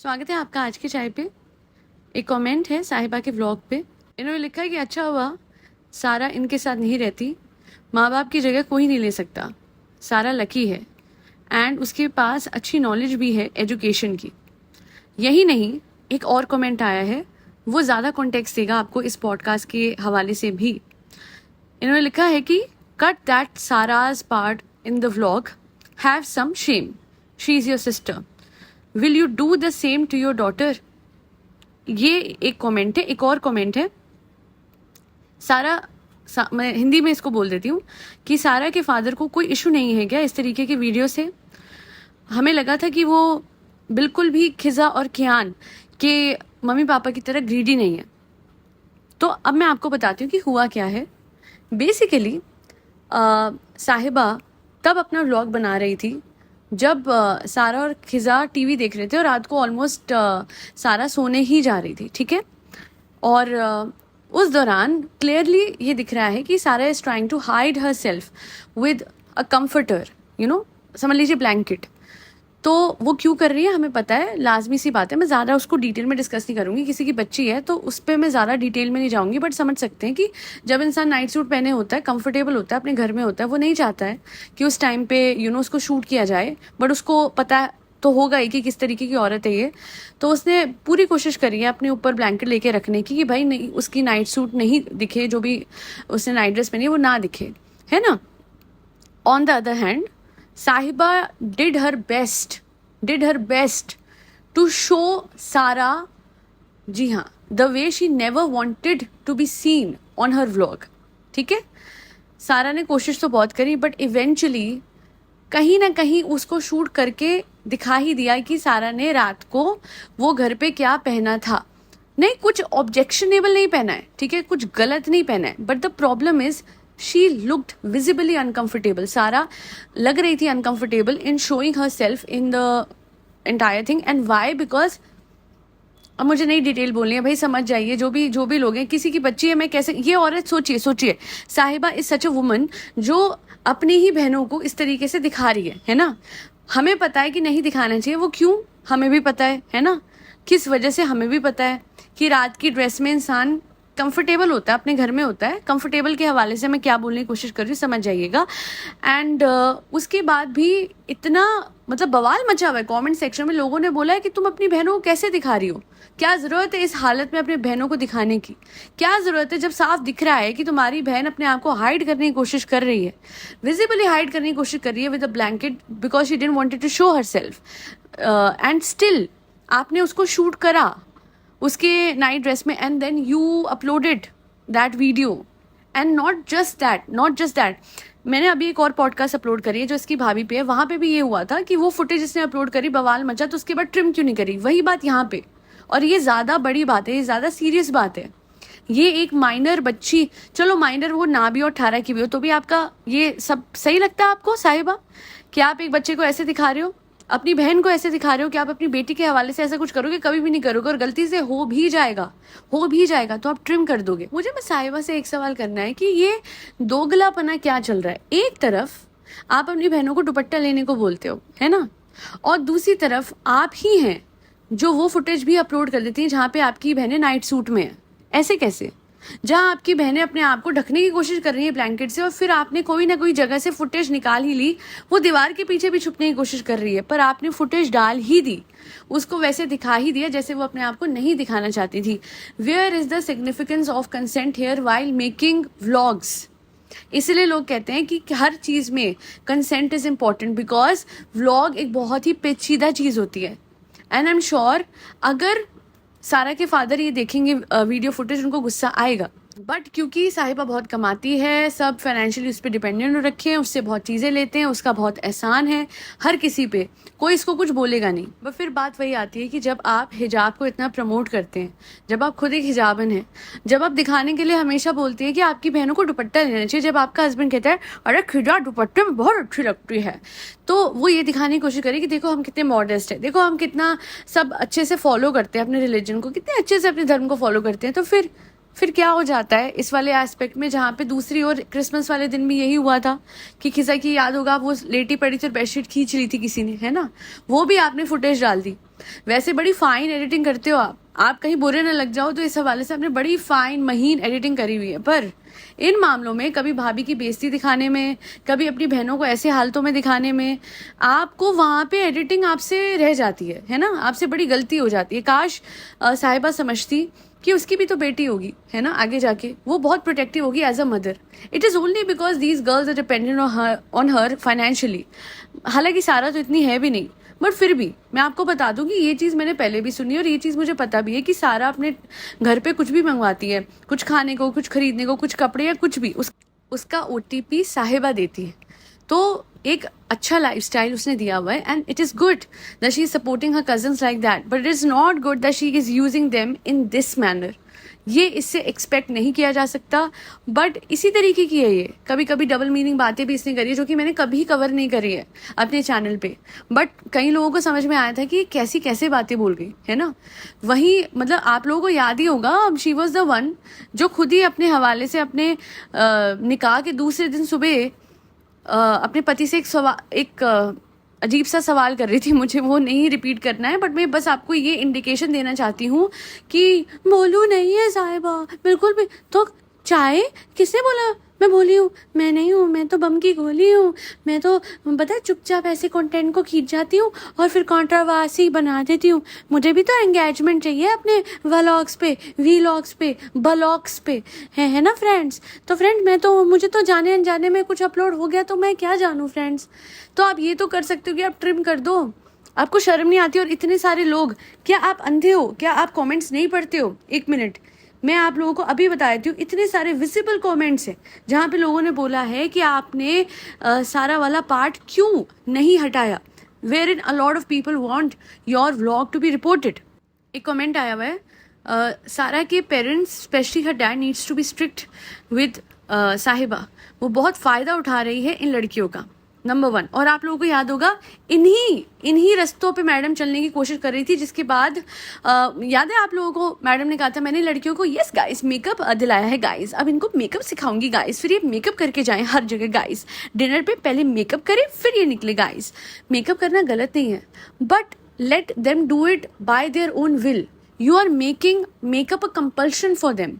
स्वागत है आपका आज की चाय पे। एक कमेंट है साहिबा के व्लॉग पे। इन्होंने लिखा है कि अच्छा हुआ सारा इनके साथ नहीं रहती, माँ बाप की जगह कोई नहीं ले सकता, सारा लकी है एंड उसके पास अच्छी नॉलेज भी है एजुकेशन की। यही नहीं, एक और कमेंट आया है, वो ज़्यादा कॉन्टेक्स्ट देगा आपको इस पॉडकास्ट के हवाले से भी। इन्होंने लिखा है कि cut that Sara's part in the vlog, have some shame, she is your sister, will you do the same to your daughter. ये एक कमेंट है। एक और कमेंट है, मैं हिंदी में इसको बोल देती हूँ कि सारा के फादर को कोई इशू नहीं है क्या इस तरीके की वीडियो से? हमें लगा था कि वो बिल्कुल भी खिजा और कियान के मम्मी पापा की तरह ग्रीडी नहीं है। तो अब मैं आपको बताती हूँ कि हुआ क्या है। बेसिकली साहिबा तब अपना व्लॉग बना रही थी जब सारा और खिजा टीवी देख रहे थे और रात को ऑलमोस्ट सारा सोने ही जा रही थी, ठीक है। और उस दौरान क्लियरली ये दिख रहा है कि Sara is trying to hide herself with a comforter, समझ लीजिए ब्लैंकेट। तो वो क्यों कर रही है हमें पता है, लाजमी सी बात है। मैं ज़्यादा उसको डिटेल में डिस्कस नहीं करूँगी, किसी की बच्ची है तो उस पर मैं ज़्यादा डिटेल में नहीं जाऊँगी। बट समझ सकते हैं कि जब इंसान नाइट सूट पहने होता है, कंफर्टेबल होता है, अपने घर में होता है, वो नहीं चाहता है कि उस टाइम पे उसको शूट किया जाए। बट उसको पता तो होगा ही कि किस तरीके की औरत है ये। तो उसने पूरी कोशिश करी है अपने ऊपर ब्लैंकेट लेके रखने की कि भाई नहीं, उसकी नाइट सूट नहीं दिखे, जो भी उसने नाइट ड्रेस पहनी है वो ना दिखे, है ना। On the other hand Sahiba did her best to show Sara, जी हाँ, the way she never wanted to be seen on her vlog, ठीक है। सारा ने कोशिश तो बहुत करी बट इवेंचुअली कहीं ना कहीं उसको शूट करके दिखा ही दिया कि सारा ने रात को वो घर पे क्या पहना था। नहीं, कुछ ऑब्जेक्शनेबल नहीं पहना है, ठीक है, कुछ गलत नहीं पहना है, but the problem is she looked visibly uncomfortable. Sara लग रही थी uncomfortable in showing herself in the entire thing. And why? Because अब मुझे नहीं डिटेल बोलनी है भाई, समझ जाइए जो भी लोग हैं, किसी की बच्ची है, मैं कैसे, ये औरत सोचिए साहिबा इज सच अ वुमन जो अपनी ही बहनों को इस तरीके से दिखा रही है ना। हमें पता है कि नहीं दिखाना चाहिए, वो क्यों हमें भी पता है ना, किस वजह से हमें भी पता है कि रात की ड्रेस में इंसान कंफर्टेबल होता है, अपने घर में होता है। कंफर्टेबल के हवाले से मैं क्या बोलने की कोशिश कर रही हूँ समझ जाइएगा। एंड उसके बाद भी इतना मतलब बवाल मचा हुआ है कमेंट सेक्शन में। लोगों ने बोला है कि तुम अपनी बहनों को कैसे दिखा रही हो, क्या जरूरत है इस हालत में अपनी बहनों को दिखाने की, क्या जरूरत है जब साफ दिख रहा है कि तुम्हारी बहन अपने आप को हाइड करने की कोशिश कर रही है, विजिबली हाइड करने की कोशिश कर रही है with a blanket because she didn't wanted to show herself. And still आपने उसको शूट करा उसके नाइट ड्रेस में and then you uploaded that video. And not just that, मैंने अभी एक और पॉडकास्ट अपलोड करी है जो इसकी भाभी पे है, वहां पे भी ये हुआ था कि वो फुटेज इसने अपलोड करी, बवाल मचा, तो उसके बाद ट्रिम क्यों नहीं करी, वही बात यहाँ पे। और ये ज्यादा बड़ी बात है, ये ज्यादा सीरियस बात है। ये एक माइनर बच्ची, चलो माइनर वो ना भी हो, 18 की भी हो, तो भी आपका ये सब सही लगता है आपको साहिबा कि आप एक बच्चे को ऐसे दिखा रहे हो, अपनी बहन को ऐसे दिखा रहे हो कि आप अपनी बेटी के हवाले से ऐसा कुछ करोगे? कभी भी नहीं करोगे। और गलती से हो भी जाएगा तो आप ट्रिम कर दोगे। मुझे बस साहिबा से एक सवाल करना है कि ये दोगलापना क्या चल रहा है। एक तरफ आप अपनी बहनों को दुपट्टा लेने को बोलते हो, है ना, और दूसरी तरफ आप ही हैं जो वो फुटेज भी अपलोड कर देती हैं जहाँ पे आपकी बहनें नाइट सूट में है। ऐसे कैसे? जहाँ आपकी बहनें अपने आप को ढकने की कोशिश कर रही है ब्लैंकेट से और फिर आपने कोई ना कोई जगह से फुटेज निकाल ही ली, वो दीवार के पीछे भी छुपने की कोशिश कर रही है, पर आपने फुटेज डाल ही दी, उसको वैसे दिखा ही दिया जैसे वो अपने आप को नहीं दिखाना चाहती थी। Where is the significance of consent here while making vlogs? इसलिए लोग कहते हैं कि हर चीज में consent is important because vlog एक बहुत ही पेचीदा चीज होती है। एंड आई एम श्योर अगर सारा के फादर ये देखेंगे वीडियो फुटेज, उनको गुस्सा आएगा। बट क्योंकि साहिबा बहुत कमाती है, सब फाइनेंशियली उस पर डिपेंडेंट हो रखे हैं, उससे बहुत चीज़ें लेते हैं, उसका बहुत एहसान है हर किसी पे, कोई इसको कुछ बोलेगा नहीं। बट फिर बात वही आती है कि जब आप हिजाब को इतना प्रमोट करते हैं, जब आप खुद एक हिजाबन हैं, जब आप दिखाने के लिए हमेशा बोलती हैं कि आपकी बहनों को दुपट्टा लेना चाहिए, जब आपका हस्बैंड कहता है अरे खिजा दुपट्टे में बहुत अच्छी लगती है, तो वो ये दिखाने की कोशिश करे कि देखो हम कितने मॉडेस्ट है, देखो हम कितना सब अच्छे से फॉलो करते हैं अपने रिलीजन को, कितने अच्छे से अपने धर्म को फॉलो करते हैं। तो फिर फिर क्या हो जाता है इस वाले एस्पेक्ट में, जहाँ पे दूसरी ओर क्रिसमस वाले दिन भी यही हुआ था कि खिसा की याद होगा, वो लेटी पड़ी थी और बेडशीट खींच ली थी किसी ने, है ना, वो भी आपने फुटेज डाल दी। वैसे बड़ी फाइन एडिटिंग करते हो आप कहीं बुरे ना लग जाओ तो इस हवाले से आपने बड़ी फाइन महीन एडिटिंग करी हुई है। पर इन मामलों में कभी भाभी की बेइज्जती दिखाने में, कभी अपनी बहनों को ऐसे हालतों में दिखाने में, आपको वहां पे एडिटिंग आपसे रह जाती है ना, आपसे बड़ी गलती हो जाती है। काश साहिबा समझती कि उसकी भी तो बेटी होगी, है ना, आगे जाके वो बहुत प्रोटेक्टिव होगी as a mother. It is only because these girls are dependent on her financially. हालांकि सारा तो इतनी है भी नहीं, बट फिर भी मैं आपको बता दूं कि ये चीज़ मैंने पहले भी सुनी और ये चीज़ मुझे पता भी है कि सारा अपने घर पे कुछ भी मंगवाती है, कुछ खाने को, कुछ खरीदने को, कुछ कपड़े या कुछ भी, उसका OTP साहिबा देती है। तो एक अच्छा लाइफस्टाइल उसने दिया हुआ है and it is good that she is supporting her cousins like that, but it is not good that she is using them in this manner. ये इससे एक्सपेक्ट नहीं किया जा सकता। बट इसी तरीके की है ये, कभी कभी डबल मीनिंग बातें भी इसने करी है जो कि मैंने कभी कवर नहीं करी है अपने चैनल पे, बट कई लोगों को समझ में आया था कि कैसी कैसे बातें बोल गई, है ना। वहीं मतलब आप लोगों को याद ही होगा, शी वॉज द वन जो खुद ही अपने हवाले से अपने निकाह के दूसरे दिन सुबह अपने पति से एक अजीब सा सवाल कर रही थी। मुझे वो नहीं रिपीट करना है, बट मैं बस आपको ये इंडिकेशन देना चाहती हूँ कि बोलू नहीं है साहिबा बिल्कुल भी। तो चाय किसने बोला मैं बोली हूँ? मैं नहीं हूँ, मैं तो बम की गोली हूँ। मैं तो पता है चुपचाप ऐसे कंटेंट को खींच जाती हूँ और फिर कंट्रोवर्सी बना देती हूँ। मुझे भी तो एंगेजमेंट चाहिए अपने व्लॉग्स पे, वीलॉग्स पे, ब्लॉग्स पे, है ना फ्रेंड्स। तो फ्रेंड मुझे तो जाने अनजाने में कुछ अपलोड हो गया तो मैं क्या जानूँ फ्रेंड्स। तो आप ये तो कर सकते हो कि आप ट्रिम कर दो। आपको शर्म नहीं आती? और इतने सारे लोग, क्या आप अंधे हो? क्या आप कमेंट्स नहीं पढ़ते हो? एक मिनट, मैं आप लोगों को अभी बता देती हूँ। इतने सारे विजिबल कमेंट्स हैं जहाँ पे लोगों ने बोला है कि आपने सारा वाला पार्ट क्यों नहीं हटाया, where in a lot of people want your vlog to be reported. एक कमेंट आया हुआ है, सारा के parents specially her dad needs to be strict with Sahiba. वो बहुत फ़ायदा उठा रही है इन लड़कियों का, नंबर 1। और आप लोगों को याद होगा इन्हीं रास्तों पे मैडम चलने की कोशिश कर रही थी, जिसके बाद याद है आप लोगों को मैडम ने कहा था मैंने लड़कियों को यस गाइस मेकअप दिलाया है गाइस, अब इनको मेकअप सिखाऊंगी गाइस, फिर ये मेकअप करके जाएं हर जगह गाइस, डिनर पे पहले मेकअप करें फिर ये निकले गाइस। मेकअप करना गलत नहीं है, but let them do it by their own will. You are making makeup a compulsion for them.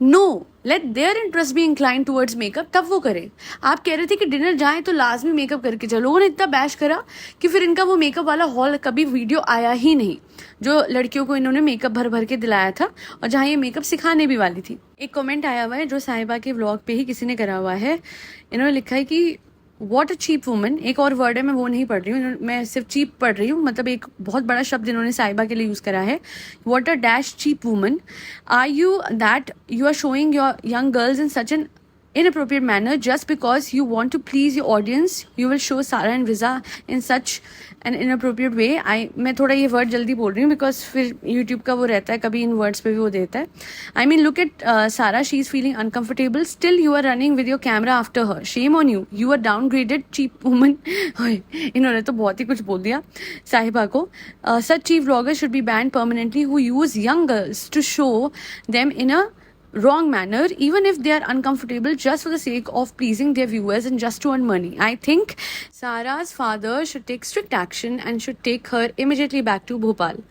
No, let their interest be inclined towards makeup, तब वो करें। आप कह रहे थे कि डिनर जाएं तो लाजमी मेकअप करके जाओ। लोगों ने इतना बैश करा कि फिर इनका वो मेकअप वाला हॉल कभी वीडियो आया ही नहीं, जो लड़कियों को इन्होंने मेकअप भर भर के दिलाया था और जहाँ ये मेकअप सिखाने भी वाली थी। एक कमेंट आया हुआ है जो साहिबा के व्लॉग पे ही किसी ने करा हुआ है। इन्होंने लिखा है कि वॉट अ चीप वुमन। एक और वर्ड है, मैं वो नहीं पढ़ रही हूँ, मैं सिर्फ चीप पढ़ रही हूँ। मतलब एक बहुत बड़ा शब्द इन्होंने साहिबा के लिए यूज करा है, what a dash cheap woman are you that you are showing your young girls in such an inappropriate manner just because you want to please your audience. You will show Sara and Riza in such an inappropriate way. मैं थोड़ा ये word जल्दी बोल रही हूँ because फिर YouTube का वो रहता है, कभी इन वर्ड्स पे भी वो देता है। I mean look at Sara, she is feeling uncomfortable. Still you are running with your camera after her. Shame on you. You are downgraded cheap woman. इन्होंने तो बहुत ही कुछ बोल दिया साहिबा को। Such cheap vloggers should be banned permanently who use young girls to show them in a wrong manner, even if they are uncomfortable, just for the sake of pleasing their viewers and just to earn money. I think Sara's father should take strict action and should take her immediately back to Bhopal.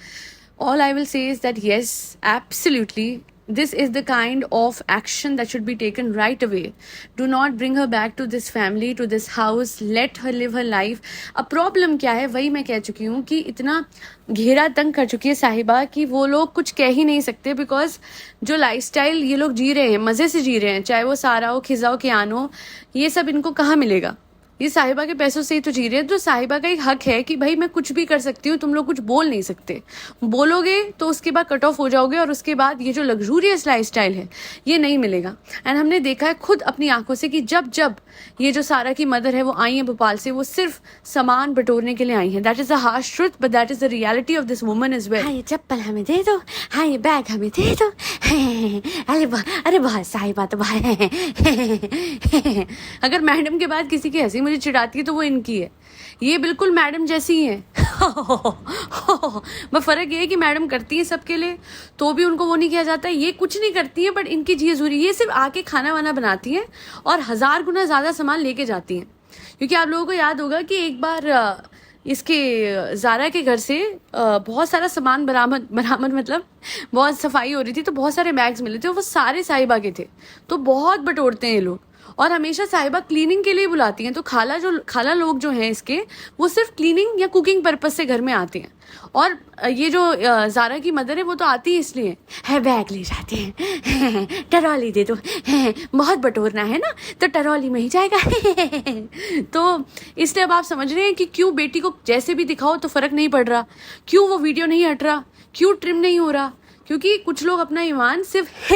All I will say is that yes, absolutely, this is the kind of action that should be taken right away. Do not bring her back to this family, to this house. Let her live her life. अब problem क्या है, वही मैं कह चुकी हूँ कि इतना घेरा तंग कर चुकी है साहिबा कि वो लोग कुछ कह ही नहीं सकते, बिकॉज जो लाइफस्टाइल ये लोग जी रहे हैं, मजे से जी रहे हैं, चाहे वो सारा हो, खिजा हो, कियान हो, ये सब इनको कहाँ मिलेगा? ये साहिबा के पैसों से ही तो जी रहे हैं। तो साहिबा का एक हक है कि भाई मैं कुछ भी कर सकती हूँ, तुम लोग कुछ बोल नहीं सकते। बोलोगे तो उसके बाद कट ऑफ हो जाओगे और उसके बाद ये जो लग्जूरियस लाइफस्टाइल है ये नहीं मिलेगा। एंड हमने देखा है खुद अपनी आंखों से कि जब जब ये जो सारा की मदर है वो आई है भोपाल से, वो सिर्फ सामान बटोरने के लिए आई है। That is the harsh truth, but that is the reality of this woman is well. हाँ ये चप्पल हमें दे दो, हाँ ये बैग हमें दे दो। अरे बहुत साहिबा तो अगर मैडम के बाद किसी की हंसी मुझे चिढ़ाती है तो वो इनकी है। ये बिल्कुल मैडम जैसी ही हैं। बस फ़र्क ये है कि मैडम करती है सबके लिए तो भी उनको वो नहीं किया जाता है, ये कुछ नहीं करती है बट इनकी चीज़ हजूरी, ये सिर्फ आके खाना वाना बनाती हैं और 1000 गुना ज़्यादा सामान लेके जाती हैं। क्योंकि आप लोगों को याद होगा कि एक बार इसके ज़ारा के घर से बहुत सारा सामान बरामद मतलब बहुत सफाई हो रही थी तो बहुत सारे बैग्स मिले थे, वो सारे साहिबा के थे। तो बहुत बटोरते हैं ये लोग और हमेशा साहिबा क्लीनिंग के लिए बुलाती हैं। तो खाला लोग जो हैं इसके, वो सिर्फ क्लीनिंग या कुकिंग पर्पस से घर में आते हैं। और ये जो ज़ारा की मदर है वो तो आती है इसलिए है, बैग ले जाते हैं, टरौली दे दो, बहुत बटोरना है ना तो टरौली में ही जाएगा। तो इसलिए अब आप समझ रहे हैं कि क्यों बेटी को जैसे भी दिखाओ तो फ़र्क नहीं पड़ रहा, क्यों वो वीडियो नहीं हट रहा, क्यों ट्रिम नहीं हो रहा। क्योंकि कुछ लोग अपना ईमान सिर्फ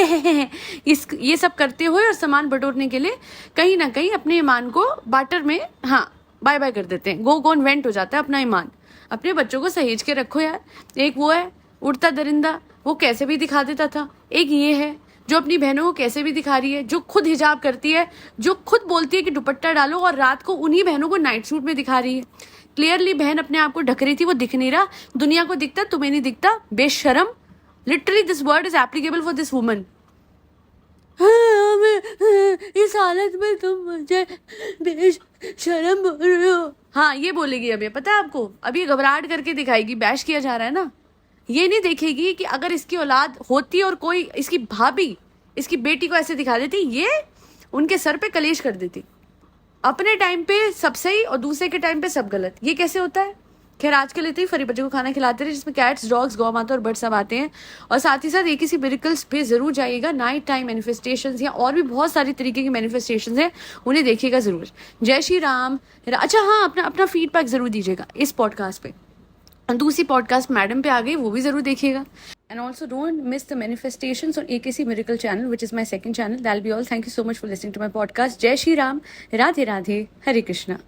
ये सब करते हुए और सामान बटोरने के लिए कहीं ना कहीं अपने ईमान को बाटर में बाय बाय कर देते हैं, गो वेंट हो जाता है अपना ईमान। अपने बच्चों को सहेज के रखो यार। एक वो है उड़ता दरिंदा, वो कैसे भी दिखा देता था। एक ये है जो अपनी बहनों को कैसे भी दिखा रही है, जो खुद हिजाब करती है, जो खुद बोलती है कि दुपट्टा डालो और रात को उन्हीं बहनों को नाइट सूट में दिखा रही है। क्लियरली बहन अपने आप को ढक रही थी, वो दिख नहीं रहा, दुनिया को दिखता, तुम्हें नहीं दिखता, बेशरम। Literally this word is applicable for this woman. इस हालत में तुम मुझे बेशरम बोल रहे हो। हाँ ये बोलेगी अब, ये पता है आपको, अब ये घबराहट करके दिखाएगी, बैश किया जा रहा है ना। ये नहीं देखेगी कि अगर इसकी औलाद होती और कोई इसकी भाभी इसकी बेटी को ऐसे दिखा देती, ये उनके सर पे कलेश कर देती। अपने टाइम पे सब सही और दूसरे के टाइम पे सब गलत, ये कैसे होता है। खैर आज के लिए तो ही फरी बच्चों को खाना खिलाते रहे जिसमें कैट्स, डॉग्स, गौ माता और बर्ड सब आते हैं। और साथ ही साथ एक किसी मिरेकल्स पे जरूर जाइएगा, नाइट टाइम मैनिफेस्टेशंस या और भी बहुत सारी तरीके की मैनिफेस्टेशंस हैं, उन्हें देखिएगा जरूर। जय श्री राम। अच्छा हाँ, अपना फीडबैक जरूर दीजिएगा इस पॉडकास्ट पे। दूसरी पॉडकास्ट मैडम पे आ गई, वो भी जरूर देखिएगा। And also don't miss the manifestations on AKC Miracle channel, which is my second channel. That'll be all. Thank you so much for listening to my podcast. Jai Shri Ram, Radhe Radhe, Hare Krishna.